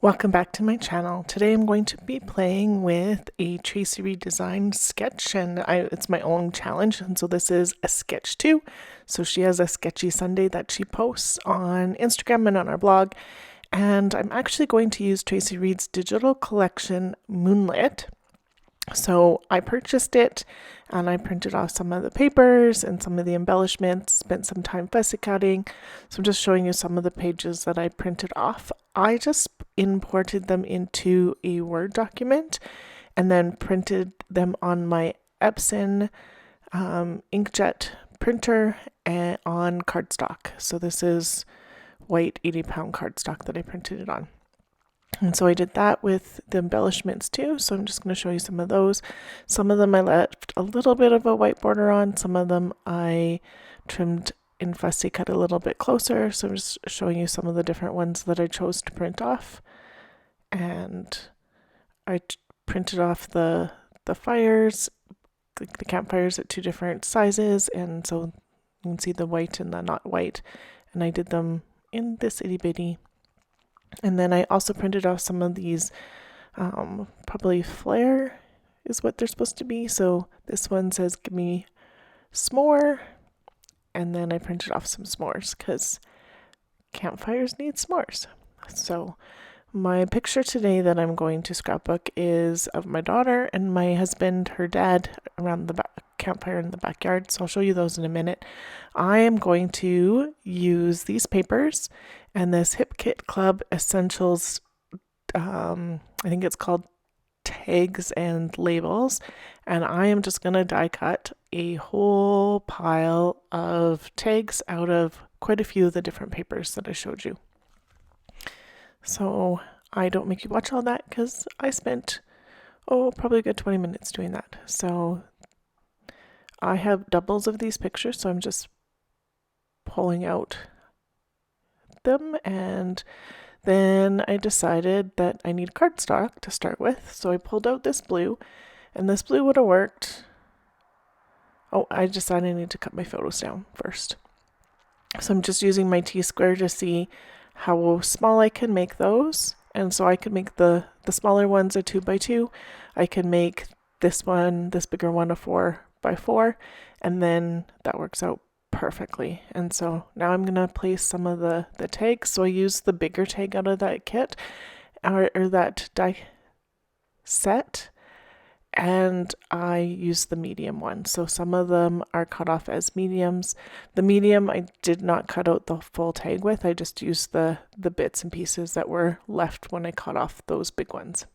Welcome back to my channel. Today I'm going to be playing with a Tracy Reed designed sketch, and it's my own challenge, and so this is a sketch too. So she has a sketchy Sunday that she posts on Instagram and on our blog, and I'm actually going to use Tracy Reed's digital collection Moonlit. So I purchased it and I printed off some of the papers and some of the embellishments, spent some time fussy cutting. So I'm just showing you some of the pages that I printed off. I just imported them into a Word document and then printed them on my Epson inkjet printer and on cardstock. So this is white 80-pound cardstock that I printed it on. And so I did that with the embellishments too. So I'm just going to show you some of those. Some of them I left a little bit of a white border on. Some of them I trimmed in fussy cut a little bit closer. So I'm just showing you some of the different ones that I chose to print off. And I printed off the fires, the campfires at two different sizes. And so you can see the white and the not white. And I did them in this itty bitty. And then I also printed off some of these, probably flare is what they're supposed to be. So this one says, give me s'more. And then I printed off some s'mores because campfires need s'mores. So my picture today that I'm going to scrapbook is of my daughter and my husband, her dad, around the campfire in the backyard. So I'll show you those in a minute. I am going to use these papers and this Hip Kit Club Essentials, I think it's called Tags and Labels, and I am just going to die cut a whole pile of tags out of quite a few of the different papers that I showed you. So I don't make you watch all that because I spent, probably a good 20 minutes doing that. So I have doubles of these pictures, so I'm just pulling out them, and then I decided that I need cardstock to start with, so I pulled out this blue, and this blue would have worked. I decided I need to cut my photos down first. So I'm just using my T-square to see how small I can make those, and so I could make the smaller ones a 2x2. I can make this one, this bigger one, a 4x4, and then that works out perfectly. And so now I'm gonna place some of the tags. So I used the bigger tag out of that kit or that die set, and I used the medium one. So some of them are cut off as mediums. The medium I did not cut out the full tag with. I just used the bits and pieces that were left when I cut off those big ones.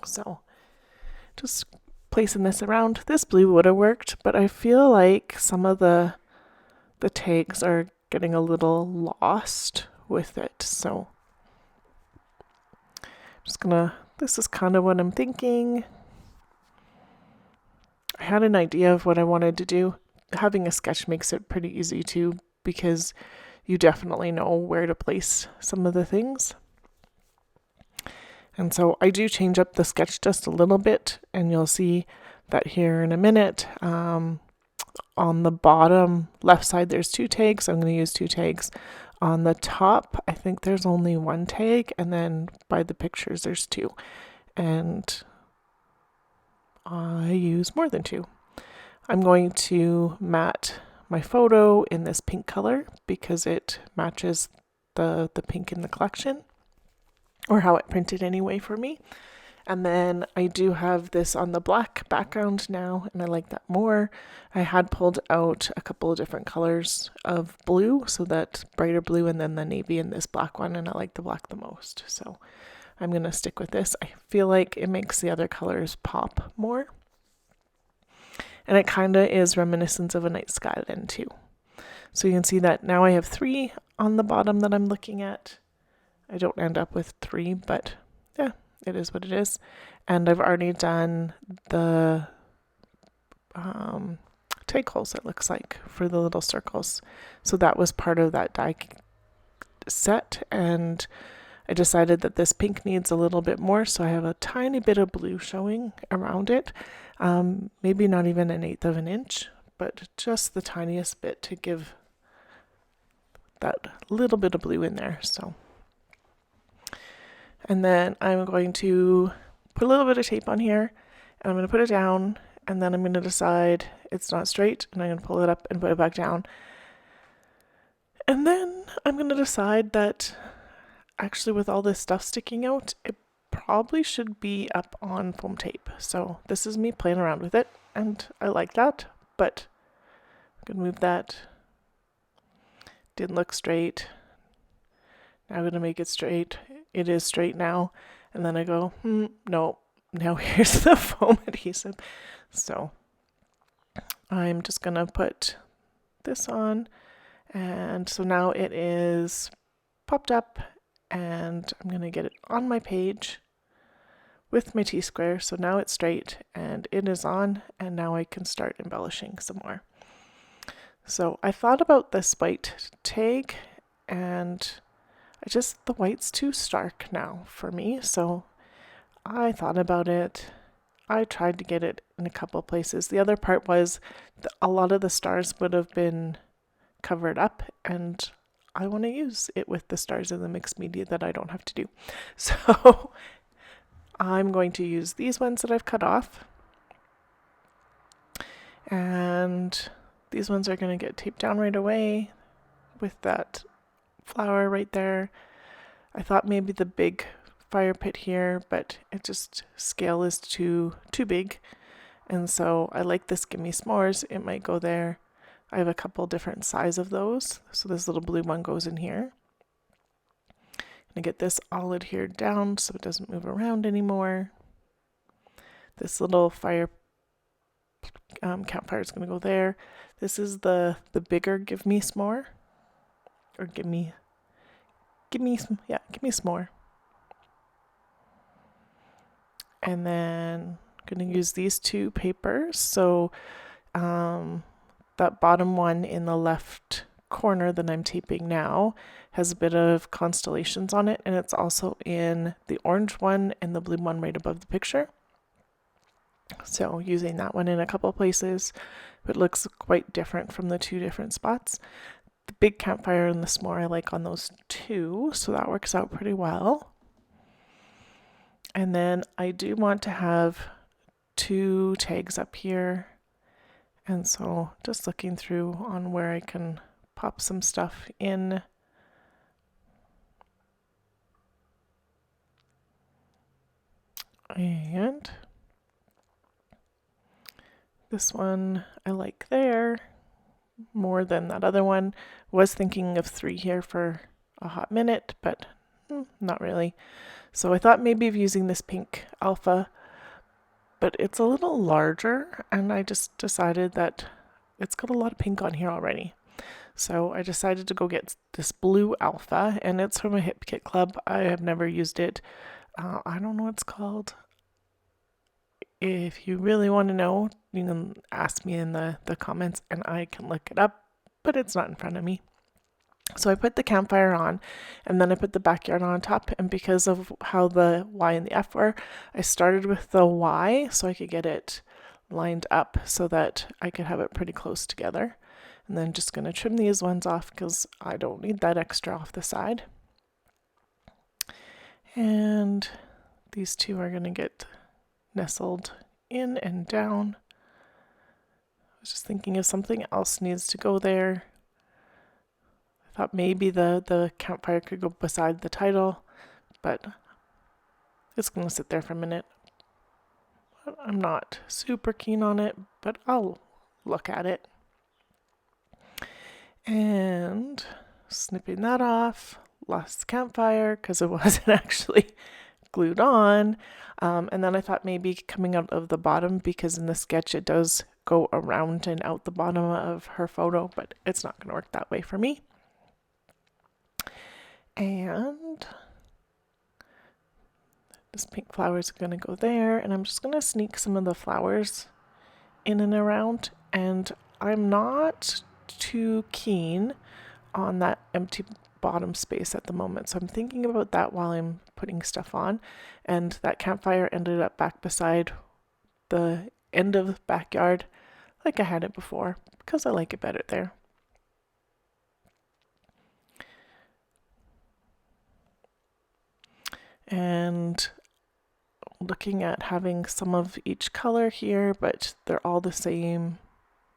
So just placing this around. This blue would have worked, but I feel like some of the tags are getting a little lost with it. So I'm just gonna, this is kind of what I'm thinking. I had an idea of what I wanted to do. Having a sketch makes it pretty easy too, because you definitely know where to place some of the things. And so I do change up the sketch just a little bit, and you'll see that here in a minute. On the bottom left side, there's two tags. I'm going to use two tags. On the top, I think there's only one tag, and then by the pictures, there's two. And I use more than two. I'm going to matte my photo in this pink color because it matches the pink in the collection, or how it printed anyway for me. And then I do have this on the black background now, and I like that more. I had pulled out a couple of different colors of blue, so that brighter blue and then the navy and this black one, and I like the black the most. So I'm going to stick with this. I feel like it makes the other colors pop more. And it kind of is reminiscent of a night sky then too. So you can see that now I have 3 on the bottom that I'm looking at. I don't end up with 3, but yeah, it is what it is. And I've already done the tag holes, it looks like, for the little circles. So that was part of that die set, and I decided that this pink needs a little bit more, so I have a tiny bit of blue showing around it. Maybe not even 1/8 of an inch, but just the tiniest bit to give that little bit of blue in there. So And then I'm going to put a little bit of tape on here, and I'm going to put it down, and then I'm going to decide it's not straight, and I'm going to pull it up and put it back down. And then I'm going to decide that actually with all this stuff sticking out, it probably should be up on foam tape. So this is me playing around with it, and I like that, but I'm going to move that. Didn't look straight. Now I'm going to make it straight. It is straight now. And then I go, no, now here's the foam adhesive. So I'm just going to put this on. And so now it is popped up, and I'm going to get it on my page with my T-square. So now it's straight and it is on, and now I can start embellishing some more. So I thought about this white tag, and the white's too stark now for me. So I thought about it. I tried to get it in a couple places. The other part was a lot of the stars would have been covered up, and I want to use it with the stars in the mixed media that I don't have to do. So I'm going to use these ones that I've cut off, and these ones are going to get taped down right away with that flower right there. I thought maybe the big fire pit here, but it just scale is too big, and so I like this Gimme S'mores. It might go there. I have a couple different sizes of those, so this little blue one goes in here. And I get this all adhered down so it doesn't move around anymore. This little fire campfire is going to go there. This is the bigger Give Me S'more, or give me s'more. And then I'm going to use these two papers. So that bottom one in the left corner that I'm taping now has a bit of constellations on it, and it's also in the orange one and the blue one right above the picture. So using that one in a couple places, it looks quite different from the two different spots. The big campfire and the s'more I like on those two, so that works out pretty well. And then I do want to have two tags up here. And so just looking through on where I can pop some stuff in. And this one I like there more than that other one. Was thinking of 3 here for a hot minute, but not really. So I thought maybe of using this pink alpha, but it's a little larger, and I just decided that it's got a lot of pink on here already. So I decided to go get this blue alpha, and it's from a Hip Kit Club. I have never used it. I don't know what it's called. If you really want to know, you can ask me in the comments and I can look it up, but it's not in front of me. So I put the campfire on, and then I put the backyard on top, and because of how the Y and the F were, I started with the Y so I could get it lined up so that I could have it pretty close together. And then just going to trim these ones off because I don't need that extra off the side. And these two are going to get nestled in and down. I was just thinking if something else needs to go there. I thought maybe the campfire could go beside the title, but it's going to sit there for a minute. I'm not super keen on it, but I'll look at it. And snipping that off, lost the campfire because it wasn't actually glued on. And then I thought maybe coming out of the bottom, because in the sketch it does go around and out the bottom of her photo, but it's not going to work that way for me. And this pink flower is going to go there, and I'm just going to sneak some of the flowers in and around, and I'm not too keen on that empty bottom space at the moment, so I'm thinking about that while I'm putting stuff on. And that campfire ended up back beside the end of the backyard like I had it before, because I like it better there. and looking at having some of each color here, but they're all the same.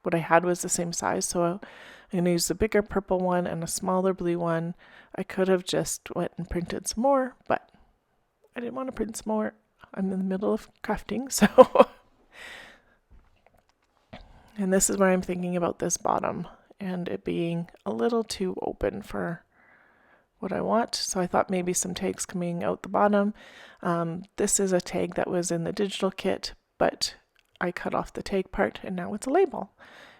What I had was the same size, so I'm going to use the bigger purple one and a smaller blue one. I could have just went and printed some more, but I didn't want to print some more. I'm in the middle of crafting, so and this is where I'm thinking about this bottom and it being a little too open for what I want. So I thought maybe some tags coming out the bottom. This is a tag that was in the digital kit, but I cut off the tag part and now it's a label.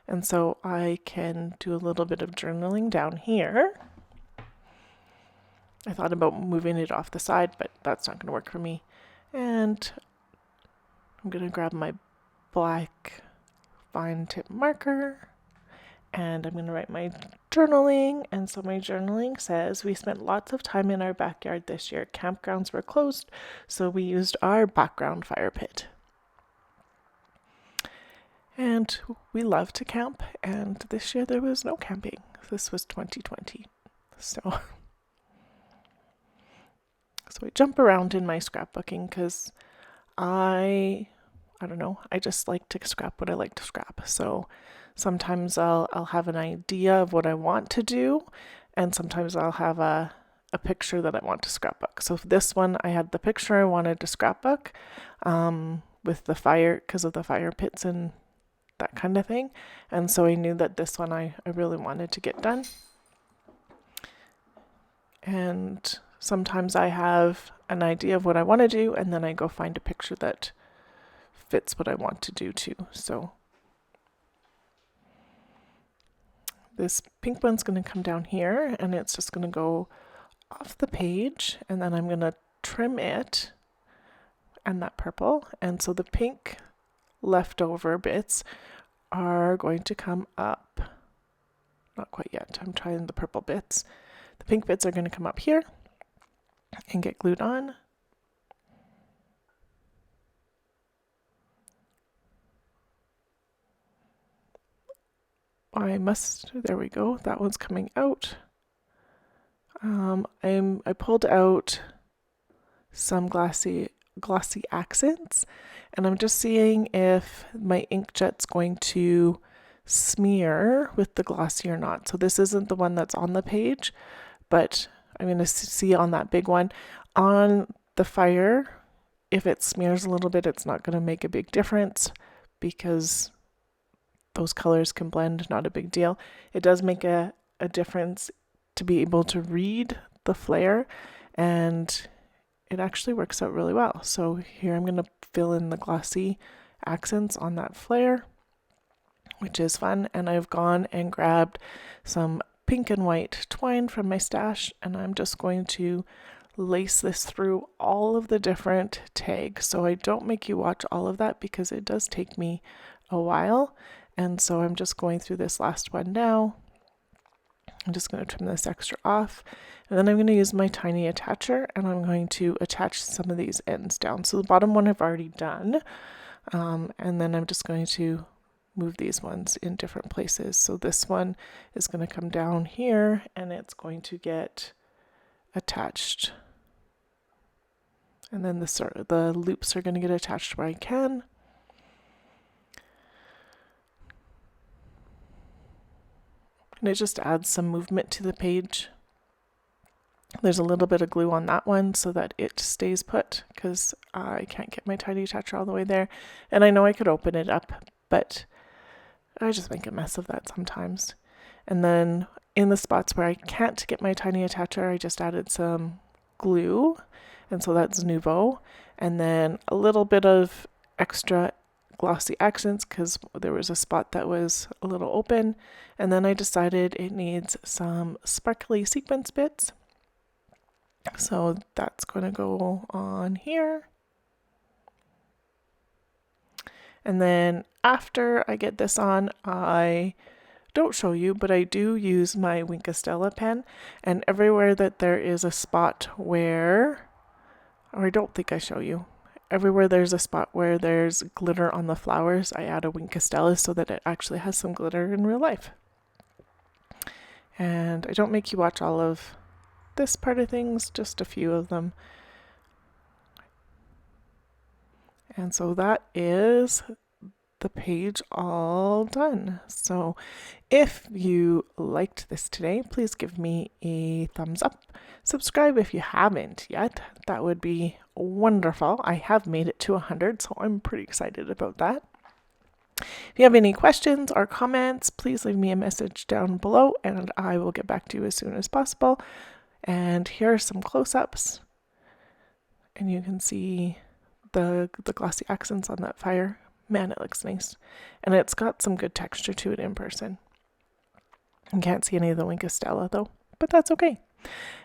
And so I can do a little bit of journaling down here. I thought about moving it off the side, but that's not going to work for me. And I'm going to grab my black fine tip marker and I'm going to write my journaling. And so my journaling says, we spent lots of time in our backyard this year. Campgrounds were closed, so we used our background fire pit. And we love to camp, and this year there was no camping. This was 2020. So I jump around in my scrapbooking because I don't know, I just like to scrap what I like to scrap. So sometimes I'll have an idea of what I want to do, and sometimes I'll have a picture that I want to scrapbook. So for this one, I had the picture I wanted to scrapbook with the fire, because of the fire pits and that kind of thing. And so I knew that this one I really wanted to get done. And sometimes I have an idea of what I want to do, and then I go find a picture that fits what I want to do too. So this pink one's going to come down here, and it's just going to go off the page, and then I'm going to trim it and that purple. And so the pink leftover bits are going to come up. Not quite yet. I'm trying the purple bits. The pink bits are going to come up here and get glued on. There we go. That one's coming out. I pulled out some glossy accents, and I'm just seeing if my inkjet's going to smear with the glossy or not. So this isn't the one that's on the page, but I'm going to see on that big one. On the fire, if it smears a little bit, it's not going to make a big difference because those colors can blend, not a big deal. It does make a difference to be able to read the flare, and it actually works out really well. So here I'm going to fill in the glossy accents on that flare, which is fun. And I've gone and grabbed some pink and white twine from my stash, and I'm just going to lace this through all of the different tags. So I don't make you watch all of that because it does take me a while. And so I'm just going through this last one now. I'm just going to trim this extra off, and then I'm going to use my tiny attacher, and I'm going to attach some of these ends down. So the bottom one I've already done, and then I'm just going to move these ones in different places. So this one is going to come down here, and it's going to get attached. And then the loops are going to get attached where I can. And it just adds some movement to the page. There's a little bit of glue on that one so that it stays put, because I can't get my tiny attacher all the way there. And I know I could open it up, but I just make a mess of that sometimes. And then in the spots where I can't get my tiny attacher, I just added some glue. And so that's Nouveau. And then a little bit of extra glossy accents because there was a spot that was a little open, and then I decided it needs some sparkly sequence bits, so that's going to go on here. And then after I get this on, I don't show you, but I do use my Wink Stella pen, and everywhere that there is a spot where, or I don't think I show you, everywhere there's a spot where there's glitter on the flowers, I add a Wink Stella so that it actually has some glitter in real life. And I don't make you watch all of this part of things, just a few of them. And so that is the page all done. So if you liked this today, please give me a thumbs up. Subscribe if you haven't yet. That would be wonderful. I have made it to 100, so I'm pretty excited about that. If you have any questions or comments, please leave me a message down below and I will get back to you as soon as possible. And here are some close-ups. And you can see the glossy accents on that fire. Man, it looks nice. And it's got some good texture to it in person. You can't see any of the Wink of Stella though, but that's okay.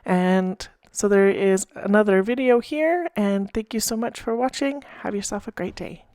And so there is another video here, and thank you so much for watching. Have yourself a great day.